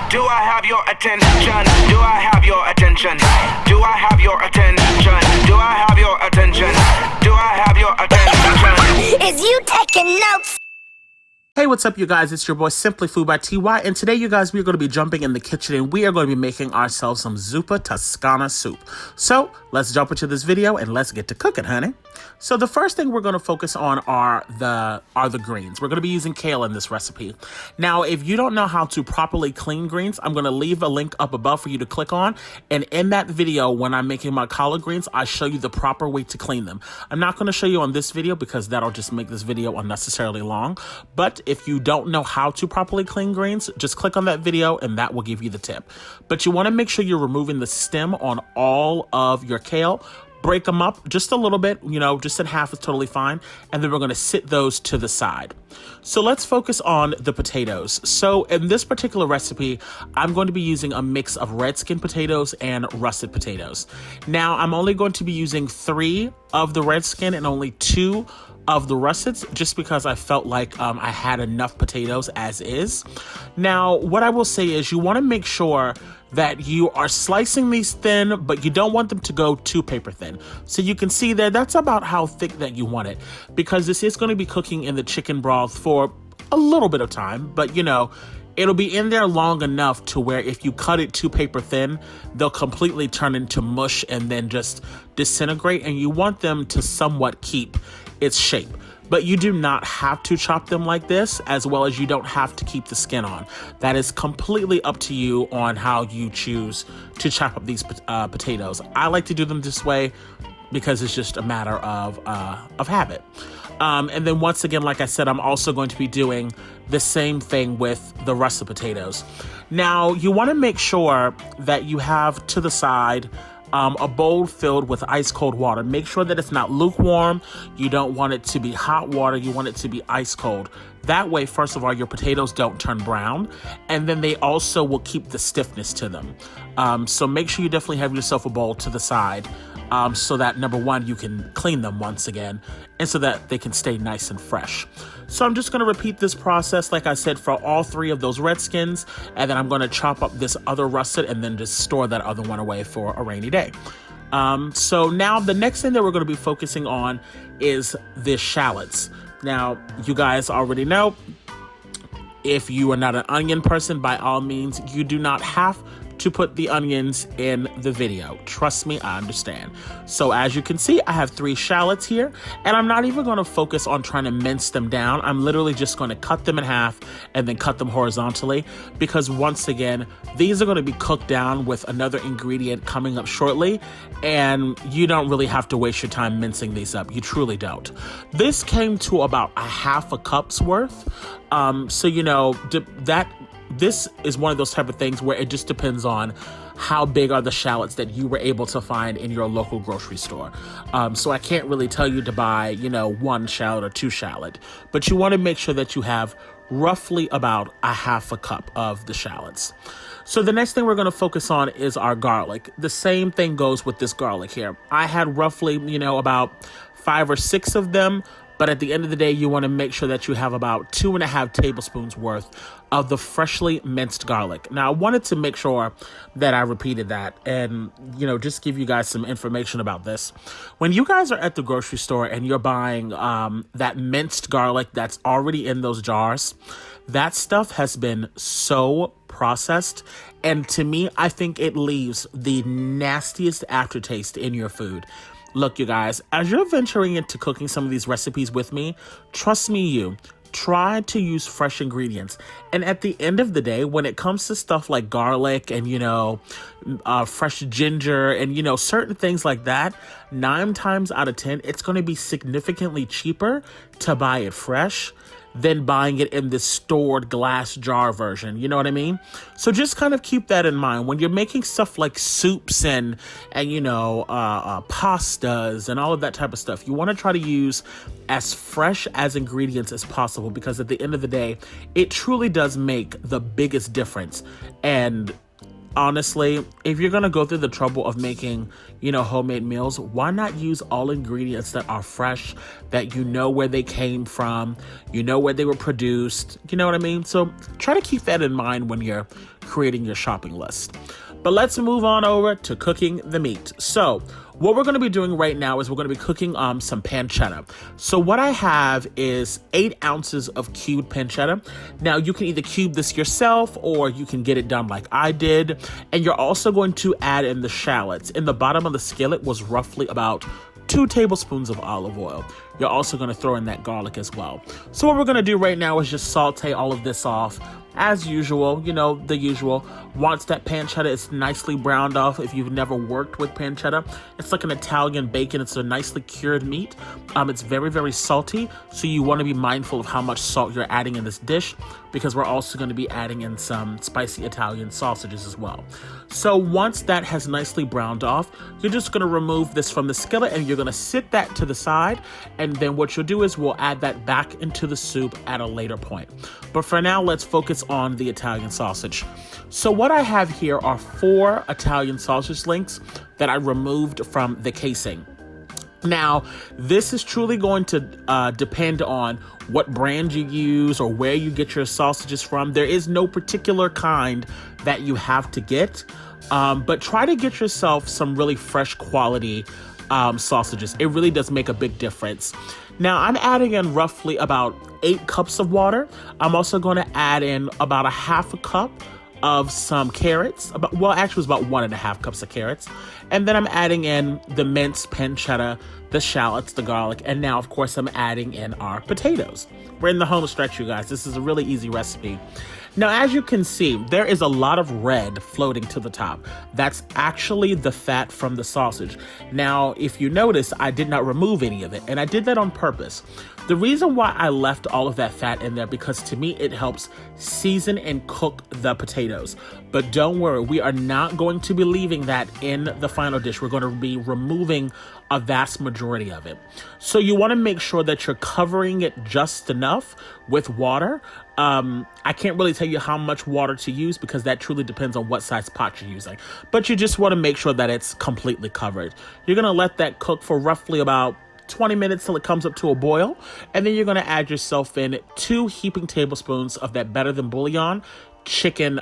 Do I have your attention? Do I have your attention? Do I have your attention? Do I have your attention? Do I have your attention? Is you taking notes? Hey, what's up, you guys? It's your boy SimplyFoodByTy, and today, you guys, we're going to be jumping in the kitchen, and we are going to be making ourselves some Zuppa Toscana soup. So, let's jump into this video, and let's get to cooking, honey. So, the first thing we're going to focus on are the greens. We're going to be using kale in this recipe. Now, if you don't know how to properly clean greens, I'm going to leave a link up above for you to click on, and in that video, when I'm making my collard greens, I show you the proper way to clean them. I'm not going to show you on this video because that'll just make this video unnecessarily long, but if you don't know how to properly clean greens, just click on that video and that will give you the tip. But you want to make sure you're removing the stem on all of your kale. Break them up just a little bit, just in half is totally fine. And then we're going to sit those to the side. So let's focus on the potatoes. So in this particular recipe, I'm going to be using a mix of red skin potatoes and russet potatoes. Now, I'm only going to be using 3 of the red skin and only 2 of the russets, just because I felt like I had enough potatoes as is. Now, what I will say is you want to make sure that you are slicing these thin, but you don't want them to go too paper thin. So you can see there, that's about how thick that you want it, because this is going to be cooking in the chicken broth for a little bit of time, but it'll be in there long enough to where if you cut it too paper thin, they'll completely turn into mush and then just disintegrate, and you want them to somewhat keep its shape. But you do not have to chop them like this, as well as you don't have to keep the skin on. That is completely up to you on how you choose to chop up these potatoes. I like to do them this way because it's just a matter of habit. And then once again, like I said, I'm also going to be doing the same thing with the russet potatoes. Now, you want to make sure that you have to the side a bowl filled with ice cold water. Make sure that it's not lukewarm. You don't want it to be hot water. You want it to be ice cold. That way, first of all, your potatoes don't turn brown, and then they also will keep the stiffness to them. So make sure you definitely have yourself a bowl to the side, so that, number one, you can clean them once again, and so that they can stay nice and fresh. So I'm just going to repeat this process, like I said, for all 3 of those red skins, and then I'm going to chop up this other russet and then just store that other one away for a rainy day. So now the next thing that we're going to be focusing on is the shallots. Now, you guys already know, if you are not an onion person, by all means, you do not have to put the onions in the video. Trust me, I understand. So as you can see, I have 3 shallots here, and I'm not even going to focus on trying to mince them down. I'm literally just going to cut them in half and then cut them horizontally, because once again, these are going to be cooked down with another ingredient coming up shortly, and you don't really have to waste your time mincing these up. You truly don't. This came to about a half a cup's worth. This is one of those type of things where it just depends on how big are the shallots that you were able to find in your local grocery store. So I can't really tell you to buy, 1 shallot or 2 shallot, but you want to make sure that you have roughly about a half a cup of the shallots. So the next thing we're going to focus on is our garlic. The same thing goes with this garlic here. I had roughly, about 5 or 6 of them. But at the end of the day, you want to make sure that you have about 2.5 tablespoons worth of the freshly minced garlic. Now, I wanted to make sure that I repeated that and, just give you guys some information about this. When you guys are at the grocery store and you're buying that minced garlic that's already in those jars, that stuff has been so processed. And to me, I think it leaves the nastiest aftertaste in your food. Look, you guys, as you're venturing into cooking some of these recipes with me, trust me, try to use fresh ingredients. And at the end of the day, when it comes to stuff like garlic and, fresh ginger and, certain things like that, 9 times out of 10, it's going to be significantly cheaper to buy it fresh than buying it in this stored glass jar version. You know what I mean? So just kind of keep that in mind when you're making stuff like soups and pastas and all of that type of stuff. You want to try to use as fresh as ingredients as possible, because at the end of the day, it truly does make the biggest difference. And honestly, if you're gonna go through the trouble of making, homemade meals, why not use all ingredients that are fresh, that you know where they came from, you know where they were produced, you know what I mean? So try to keep that in mind when you're creating your shopping list. But let's move on over to cooking the meat. So what we're going to be doing right now is we're going to be cooking some pancetta. So what I have is 8 ounces of cubed pancetta. Now you can either cube this yourself or you can get it done like I did. And you're also going to add in the shallots. In the bottom of the skillet was roughly about 2 tablespoons of olive oil. You're also going to throw in that garlic as well. So what we're going to do right now is just saute all of this off. As usual, the usual. Once that pancetta is nicely browned off, if you've never worked with pancetta, it's like an Italian bacon. It's a nicely cured meat. It's very, very salty, so you want to be mindful of how much salt you're adding in this dish, because we're also going to be adding in some spicy Italian sausages as well. So once that has nicely browned off, you're just going to remove this from the skillet and you're going to sit that to the side. And then what you'll do is we'll add that back into the soup at a later point. But for now, let's focus on the Italian sausage. So what I have here are 4 Italian sausage links that I removed from the casing. Now, this is truly going to depend on what brand you use or where you get your sausages from. There is no particular kind that you have to get, but try to get yourself some really fresh quality sausages. It really does make a big difference. Now, I'm adding in roughly about 8 cups of water. I'm also going to add in about a half a cup of some carrots. Actually, it was about 1.5 cups of carrots. And then I'm adding in the minced pancetta, the shallots, the garlic, and now, of course, I'm adding in our potatoes. We're in the home stretch, you guys. This is a really easy recipe. Now, as you can see, there is a lot of red floating to the top. That's actually the fat from the sausage. Now, if you notice, I did not remove any of it, and I did that on purpose. The reason why I left all of that fat in there, because to me, it helps season and cook the potatoes. But don't worry, we are not going to be leaving that in the final dish. We're going to be removing a vast majority of it. So you want to make sure that you're covering it just enough with water. I can't really tell you how much water to use because that truly depends on what size pot you're using. But you just want to make sure that it's completely covered. You're going to let that cook for roughly about 20 minutes till it comes up to a boil. And then you're going to add yourself in 2 heaping tablespoons of that Better Than Bouillon chicken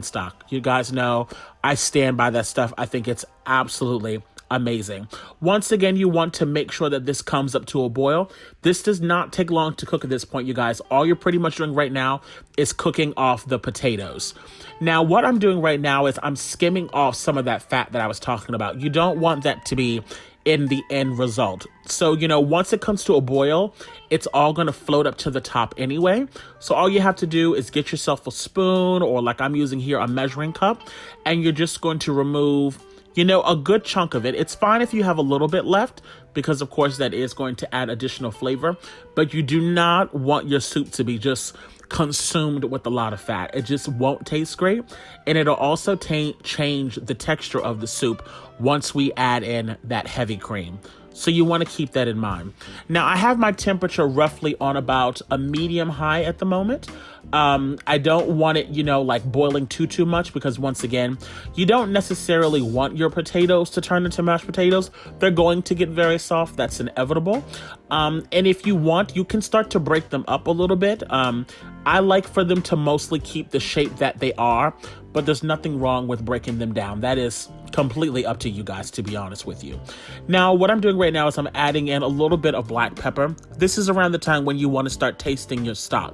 stock. You guys know I stand by that stuff. I think it's absolutely amazing. Once again, you want to make sure that this comes up to a boil. This does not take long to cook at this point, you guys. All you're pretty much doing right now is cooking off the potatoes. Now, what I'm doing right now is I'm skimming off some of that fat that I was talking about. You don't want that to be in the end result. So, once it comes to a boil, it's all going to float up to the top anyway. So all you have to do is get yourself a spoon, or like I'm using here, a measuring cup, and you're just going to remove a good chunk of it. It's fine if you have a little bit left because, of course, that is going to add additional flavor. But you do not want your soup to be just consumed with a lot of fat. It just won't taste great. And it'll also change the texture of the soup once we add in that heavy cream. So you want to keep that in mind. Now, I have my temperature roughly on about a medium high at the moment. I don't want it, like boiling too much, because once again, you don't necessarily want your potatoes to turn into mashed potatoes. They're going to get very soft. That's inevitable. And if you want, you can start to break them up a little bit. I like for them to mostly keep the shape that they are, but there's nothing wrong with breaking them down. That is completely up to you guys, to be honest with you. Now, what I'm doing right now is I'm adding in a little bit of black pepper. This is around the time when you want to start tasting your stock.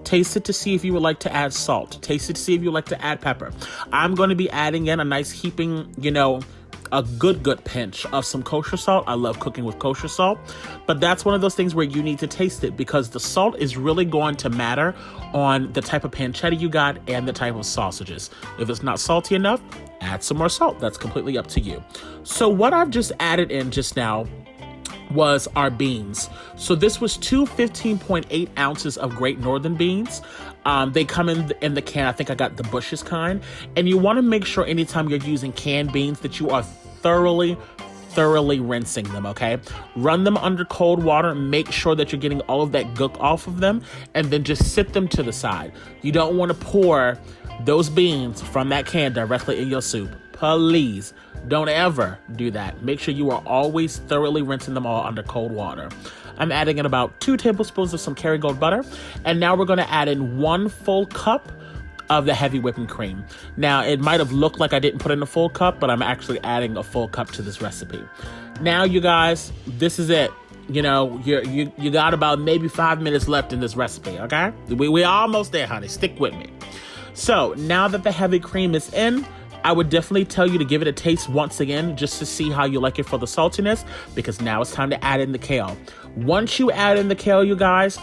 Taste it to see if you would like to add salt. Taste it to see if you would like to add pepper. I'm going to be adding in a nice heaping, a good pinch of some kosher salt. I love cooking with kosher salt, but that's one of those things where you need to taste it, because the salt is really going to matter on the type of pancetta you got and the type of sausages. If it's not salty enough, add some more salt. That's completely up to you. So what I've just added in just now was our beans. So this was 2 15.8 ounces of Great Northern beans. They come in the can. I think I got the Bush's kind. And you want to make sure anytime you're using canned beans that you are thoroughly rinsing them, okay? Run them under cold water. Make sure that you're getting all of that gook off of them, and then just sit them to the side. You don't want to pour those beans from that can directly in your soup. Please don't ever do that. Make sure you are always thoroughly rinsing them all under cold water. I'm adding in about 2 tablespoons of some Kerrygold butter. And now we're going to add in 1 full cup of the heavy whipping cream. Now, it might have looked like I didn't put in a full cup, but I'm actually adding a full cup to this recipe. Now, you guys, this is it. You know, you got about maybe 5 minutes left in this recipe, okay? We're almost there, honey. Stick with me. So, now that the heavy cream is in, I would definitely tell you to give it a taste once again, just to see how you like it for the saltiness, because now it's time to add in the kale. Once you add in the kale, you guys,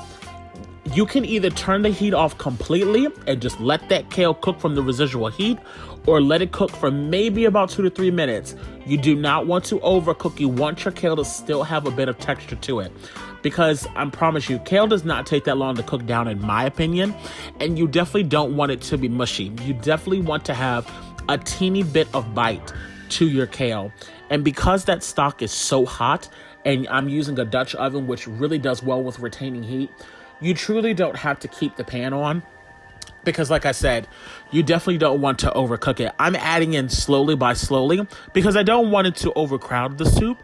you can either turn the heat off completely and just let that kale cook from the residual heat, or let it cook for maybe about 2 to 3 minutes. You do not want to overcook. You want your kale to still have a bit of texture to it, because I promise you, kale does not take that long to cook down, in my opinion, and you definitely don't want it to be mushy. You definitely want to have a teeny bit of bite to your kale. And because that stock is so hot, and I'm using a Dutch oven, which really does well with retaining heat, you truly don't have to keep the pan on, because like I said, you definitely don't want to overcook it. I'm adding in slowly by slowly because I don't want it to overcrowd the soup,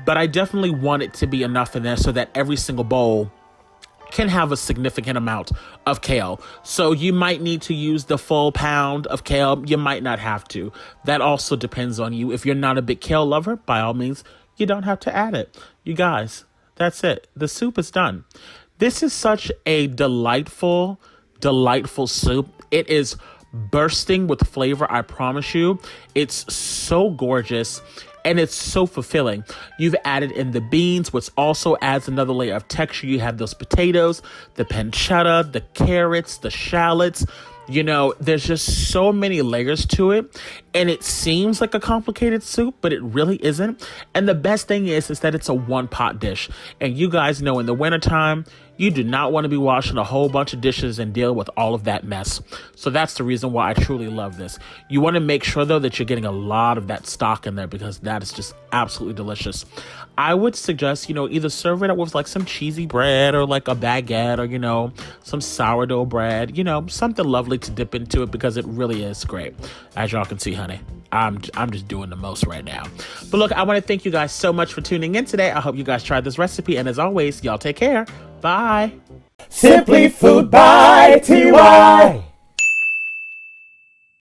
but I definitely want it to be enough in there so that every single bowl can have a significant amount of kale. So you might need to use the full pound of kale. You might not have to. That also depends on you. If you're not a big kale lover, by all means, you don't have to add it. You guys, that's it. The soup is done. This is such a delightful soup. It is bursting with flavor, I promise you. It's so gorgeous. And it's so fulfilling. You've added in the beans, which also adds another layer of texture. You have those potatoes, the pancetta, the carrots, the shallots. You know, there's just so many layers to it. And it seems like a complicated soup, but it really isn't. And the best thing is that it's a one-pot dish. And you guys know in the wintertime, you do not want to be washing a whole bunch of dishes and deal with all of that mess. So that's the reason why I truly love this. You want to make sure, though, that you're getting a lot of that stock in there, because that is just absolutely delicious. I would suggest, either serve it up with like some cheesy bread or like a baguette or, some sourdough bread, something lovely to dip into it, because it really is great. As y'all can see, honey, I'm just doing the most right now. But look, I want to thank you guys so much for tuning in today. I hope you guys tried this recipe. And as always, y'all take care. Bye. Simply Food by TY.